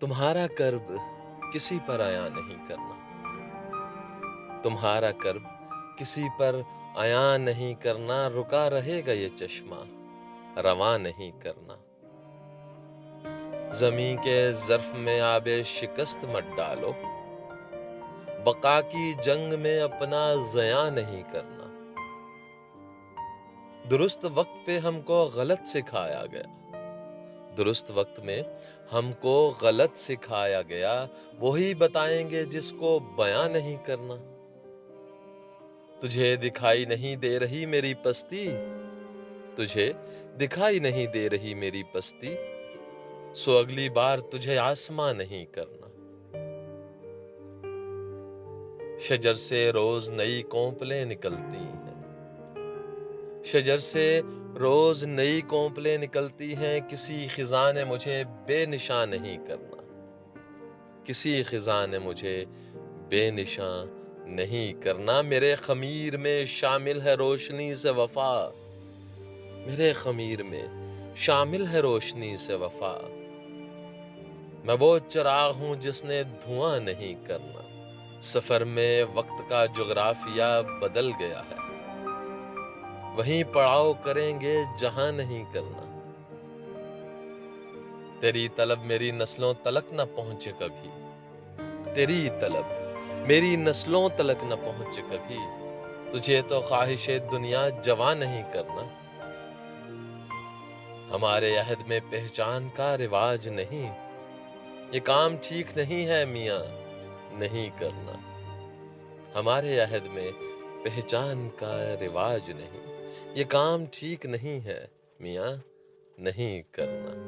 تمہارا کرب کسی پر عیاں نہیں کرنا، تمہارا کرب کسی پر عیاں نہیں کرنا، رکا رہے گا یہ چشمہ رواں نہیں کرنا۔ زمیں کے ظرف میں آب شکست مت ڈالو، بقا کی جنگ میں اپنا ضیاں نہیں کرنا۔ درست وقت پہ ہم کو غلط سکھایا گیا، درست وقت میں ہم کو غلط سکھایا گیا، وہی بتائیں گے جس کو بیاں نہیں کرنا۔ تجھے دکھائی نہیں دے رہی میری پستی، تجھے دکھائی نہیں دے رہی میری پستی، سو اگلی بار تجھے آسماں نہیں کرنا۔ شجر سے روز نئی کونپلیں نکلتی ہیں، شجر سے روز نئی کونپلیں نکلتی ہیں، کسی خزاں نے مجھے بے نشاں نہیں کرنا، کسی خزاں نے مجھے بے نشاں نہیں کرنا۔ میرے خمیر میں شامل ہے روشنی سے وفا، میرے خمیر میں شامل ہے روشنی سے وفا۔ میں وہ چراغ ہوں جس نے دھواں نہیں کرنا، سفر میں وقت کا جغرافیہ بدل گیا ہے، وہیں پڑاؤ کریں گے جہاں نہیں کرنا۔ تیری طلب میری نسلوں تلک نہ پہنچے کبھی، تیری طلب میری نسلوں تلک نہ پہنچے کبھی، تجھے تو خواہش دنیا جواں نہیں کرنا۔ ہمارے عہد میں پہچان کا رواج نہیں، یہ کام ٹھیک نہیں ہے میاں نہیں کرنا۔ ہمارے عہد میں پہچان کا رواج نہیں، یہ کام ٹھیک نہیں ہے میاں نہیں کرنا۔